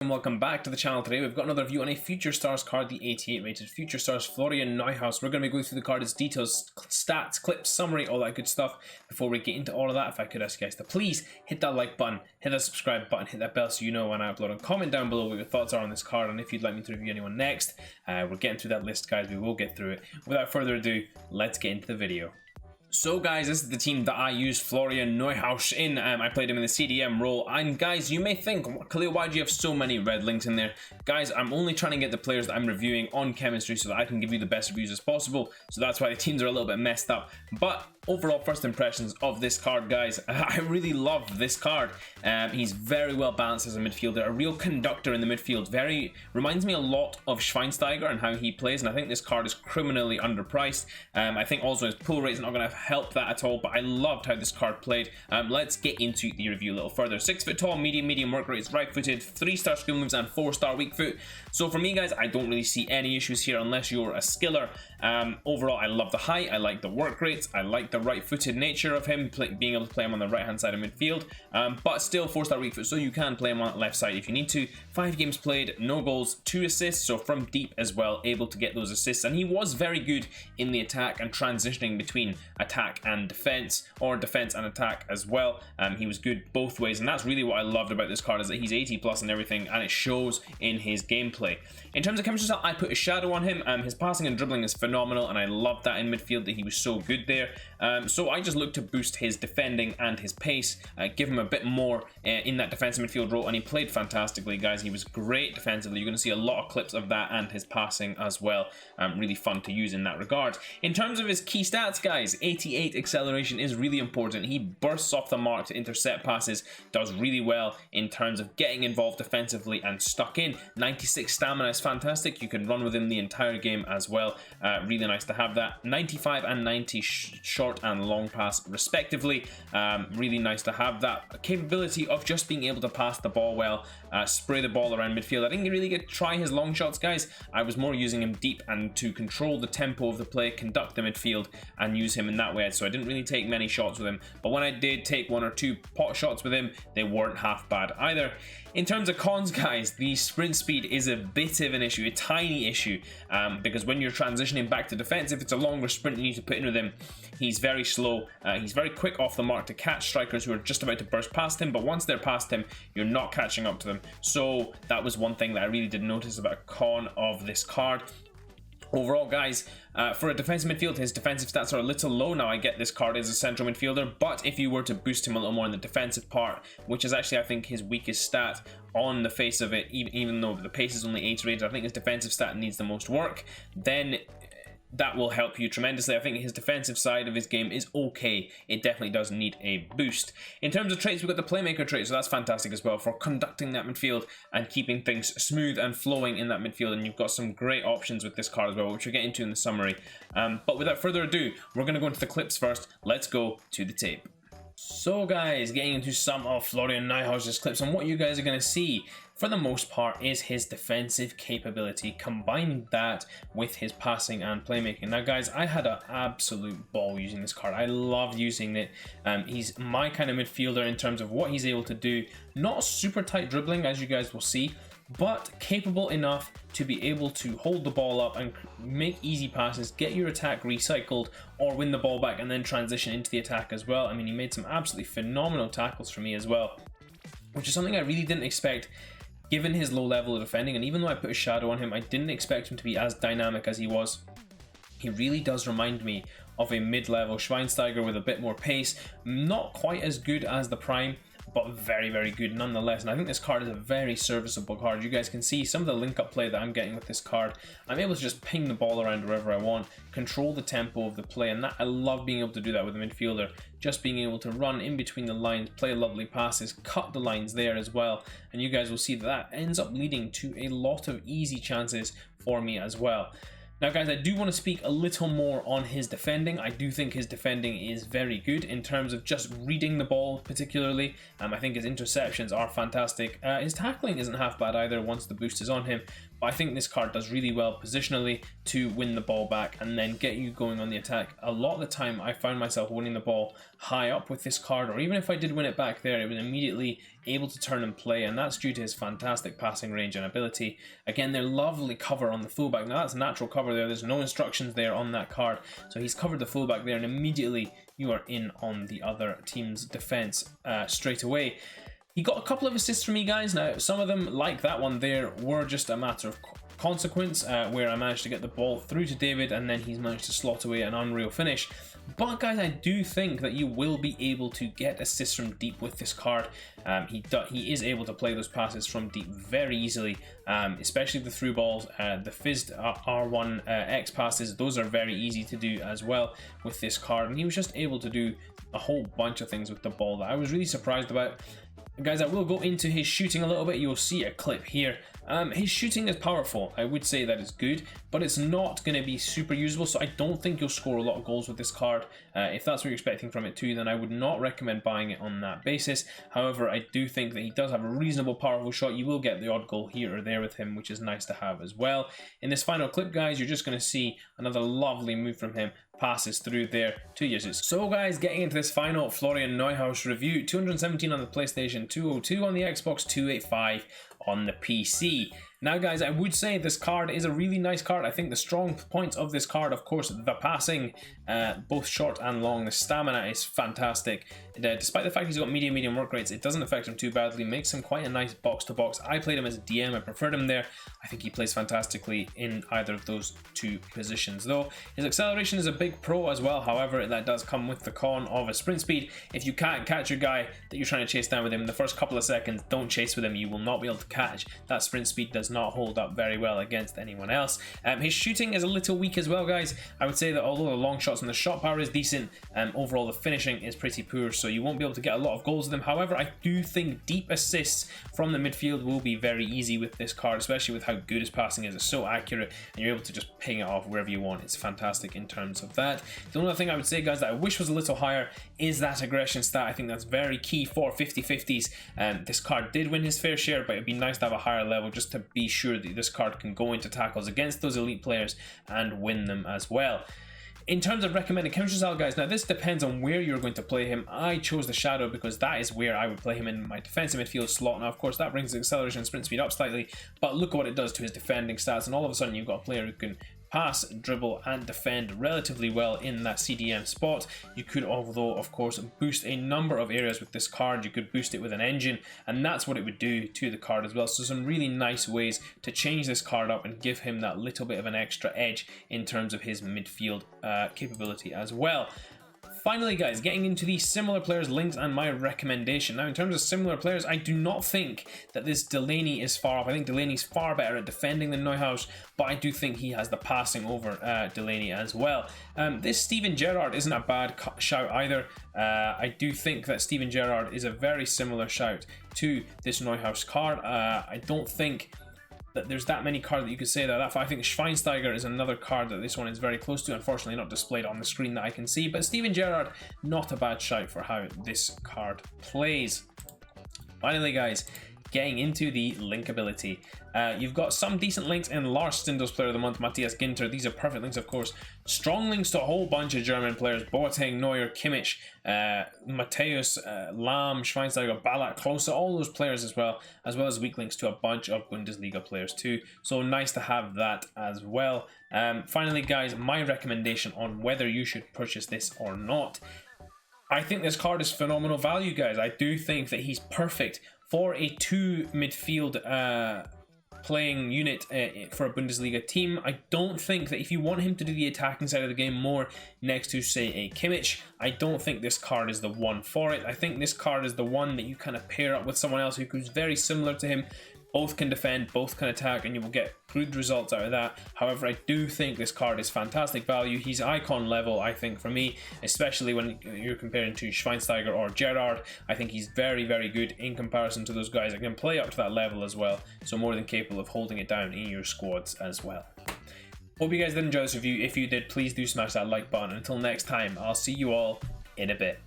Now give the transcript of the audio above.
And welcome back to the channel. Today we've got another review on a Future Stars card, the 88 rated Future Stars FLORIAN NEUHAUS. We're going to be going through the card, its details, stats, clips, summary, all that good stuff. Before we get into all of that, if I could ask you guys to please hit that like button, hit that subscribe button, hit that bell so you know when I upload, and comment down below what your thoughts are on this card and if you'd like me to review anyone next. We're getting through that list, guys. We will get through it. Without further ado, let's get into the video. So guys, this is the team that I used FLORIAN NEUHAUS in. I played him in the CDM role, and guys, you may think, Khalil, why do you have so many red links in there? Guys, I'm only trying to get the players that I'm reviewing on chemistry so that I can give you the best reviews as possible, so that's why the teams are a little bit messed up. But overall first impressions of this card, guys, I really love this card. He's very well balanced as a midfielder, a real conductor in the midfield. Very reminds me a lot of Schweinsteiger and how he plays, and I think this card is criminally underpriced. I think also his pull rate is not going to help that at all, but I loved how this card played. Let's get into the review a little further. 6 foot tall, medium work rate, right footed, 3-star skill moves and 4-star weak foot. So for me, guys, I don't really see any issues here unless you're a skiller. Overall, I love the height, I like the work rates, I like the right-footed nature of him, being able to play him on the right-hand side of midfield, but still 4-star weak foot, so you can play him on the left side if you need to. 5 games played, no goals, 2 assists, so from deep as well, able to get those assists, and he was very good in the attack and transitioning between attack and defense, or defense and attack as well. He was good both ways, and that's really what I loved about this card, is that he's 80 plus and everything, and it shows in his gameplay. In terms of chemistry style, I put a shadow on him. His passing and dribbling is phenomenal, and I loved that in midfield, that he was so good there. So I just looked to boost his defending and his pace, give him a bit more in that defensive midfield role, and he played fantastically, guys. He was great defensively. You're going to see a lot of clips of that and his passing as well. Really fun to use in that regard. In terms of his key stats, guys, 88 acceleration is really important. He bursts off the mark to intercept passes, does really well in terms of getting involved defensively and stuck in. 96 stamina is fantastic. You can run with him the entire game as well. Really nice to have that. 95 and 90 short and long pass respectively. Really nice to have that capability of just being able to pass the ball well, spray the ball around midfield. I didn't really get to try his long shots, guys. I was more using him deep and to control the tempo of the play, conduct the midfield, and use him in that way. So I didn't really take many shots with him, but when I did take 1 or 2 pot shots with him, they weren't half bad either. In terms of cons, guys, the sprint speed is a bit of an issue, a tiny issue, because when you're transitioning back to defense, if it's a longer sprint you need to put in with him, he's very slow. He's very quick off the mark to catch strikers who are just about to burst past him, but once they're past him, you're not catching up to them. So that was one thing that I really did notice about a con of this card. Overall, guys, for a defensive midfield, his defensive stats are a little low. Now, I get this card as a central midfielder, but if you were to boost him a little more in the defensive part, which is actually, I think, his weakest stat on the face of it, even though the pace is only 8 rated, I think his defensive stat needs the most work, then that will help you tremendously. I think his defensive side of his game is okay. It definitely does need a boost. In terms of traits, we've got the playmaker trait, so that's fantastic as well for conducting that midfield and keeping things smooth and flowing in that midfield, and you've got some great options with this card as well, which we'll get into in the summary. But without further ado, we're going to go into the clips first. Let's go to the tape. So guys, getting into some of FLORIAN NEUHAUS' clips, and what you guys are going to see for the most part is his defensive capability. Combine that with his passing and playmaking. Now guys, I had an absolute ball using this card. I loved using it. He's my kind of midfielder in terms of what he's able to do. Not super tight dribbling, as you guys will see, but capable enough to be able to hold the ball up and make easy passes, get your attack recycled, or win the ball back and then transition into the attack as well. I mean, he made some absolutely phenomenal tackles for me as well, which is something I really didn't expect given his low level of defending. And even though I put a shadow on him, I didn't expect him to be as dynamic as he was. He really does remind me of a mid-level Schweinsteiger with a bit more pace. Not quite as good as the Prime, but very good nonetheless. And I think this card is a very serviceable card. You guys can see some of the link-up play that I'm getting with this card. I'm able to just ping the ball around wherever I want, control the tempo of the play, and that I love being able to do that with a midfielder. Just being able to run in between the lines, play lovely passes, cut the lines there as well. And you guys will see that that ends up leading to a lot of easy chances for me as well. Now guys, I do want to speak a little more on his defending. I do think his defending is very good in terms of just reading the ball particularly. I think his interceptions are fantastic. His tackling isn't half bad either once the boost is on him. But I think this card does really well positionally to win the ball back and then get you going on the attack. A lot of the time I found myself winning the ball high up with this card, or even if I did win it back there, it was immediately able to turn and play, and that's due to his fantastic passing range and ability. Again, they're lovely cover on the fullback. Now that's natural cover there. There's no instructions there on that card, so he's covered the fullback there, and immediately you are in on the other team's defense straight away. He got a couple of assists for me, guys. Now, some of them, like that one there, were just a matter of consequence, where I managed to get the ball through to David, and then he's managed to slot away an unreal finish. But guys, I do think that you will be able to get assists from deep with this card. He is able to play those passes from deep very easily, especially the through balls, the fizzed R1 X passes. Those are very easy to do as well with this card, and he was just able to do a whole bunch of things with the ball that I was really surprised about. Guys, I will go into his shooting a little bit. You'll see a clip here. His shooting is powerful. I would say that it's good, but it's not going to be super usable, so I don't think you'll score a lot of goals with this card. If that's what you're expecting from it too, then I would not recommend buying it on that basis. However, I do think that he does have a reasonable powerful shot. You will get the odd goal here or there with him, which is nice to have as well. In this final clip, guys, you're just going to see another lovely move from him. Passes through there to uses. So guys, getting into this final Florian Neuhaus review, 217 on the PlayStation, 202 on the Xbox, 285 on the PC. Now guys, I would say this card is a really nice card. I think the strong points of this card, of course, the passing, both short and long. The stamina is fantastic. Despite the fact he's got medium work rates, it doesn't affect him too badly. Makes him quite a nice box-to-box. I played him as a DM. I preferred him there. I think he plays fantastically in either of those two positions, though. His acceleration is a big pro as well. However, that does come with the con of a sprint speed. If you can't catch your guy that you're trying to chase down with him in the first couple of seconds, don't chase with him. You will not be able to catch. That sprint speed does not hold up very well against anyone else. His shooting is a little weak as well, guys. I would say that although the long shots and the shot power is decent, overall the finishing is pretty poor, so you won't be able to get a lot of goals with him. However, I do think deep assists from the midfield will be very easy with this card, especially with how good his passing is. It's so accurate, and you're able to just ping it off wherever you want. It's fantastic in terms of that. The only other thing I would say, guys, that I wish was a little higher is that aggression stat. I think that's very key for 50-50s. This card did win his fair share, but it'd be nice to have a higher level just to be sure that this card can go into tackles against those elite players and win them as well. In terms of recommended chemistry style, guys, now this depends on where you're going to play him. I chose the Shadow because that is where I would play him in my defensive midfield slot. Now, of course, that brings the acceleration and sprint speed up slightly, but look at what it does to his defending stats, and all of a sudden you've got a player who can pass, dribble, and defend relatively well in that CDM spot. You could, although, of course, boost a number of areas with this card. You could boost it with an engine, and that's what it would do to the card as well. So some really nice ways to change this card up and give him that little bit of an extra edge in terms of his midfield capability as well. Finally, guys, getting into the similar players linked and my recommendation. Now, in terms of similar players, I do not think that this Delaney is far off. I think Delaney's far better at defending than Neuhaus, but I do think he has the passing over Delaney as well. This Steven Gerrard isn't a bad shout either. I do think that Steven Gerrard is a very similar shout to this Neuhaus card. I don't think that there's that many cards that you could say that. I think Schweinsteiger is another card that this one is very close to. Unfortunately, not displayed on the screen that I can see. But Steven Gerrard, not a bad shout for how this card plays. Finally, guys, getting into the linkability. You've got some decent links in Lars Stindl's Player of the Month, Matthias Ginter. These are perfect links, of course. Strong links to a whole bunch of German players. Boateng, Neuer, Kimmich, Matthäus, Lahm, Schweinsteiger, Ballack, Klose, all those players as well as weak links to a bunch of Bundesliga players too. So nice to have that as well. Finally, guys, my recommendation on whether you should purchase this or not. I think this card is phenomenal value, guys. I do think that he's perfect for a 2 midfield playing unit for a Bundesliga team. I don't think that if you want him to do the attacking side of the game more next to, say, a Kimmich, I don't think this card is the one for it. I think this card is the one that you kind of pair up with someone else who's very similar to him. Both can defend, both can attack, and you will get good results out of that. However, I do think this card is fantastic value. He's icon level, I think, for me, especially when you're comparing to Schweinsteiger or Gerrard. I think he's very, very good in comparison to those guys that can play up to that level as well. So more than capable of holding it down in your squads as well. Hope you guys did enjoy this review. If you did, please do smash that like button. Until next time, I'll see you all in a bit.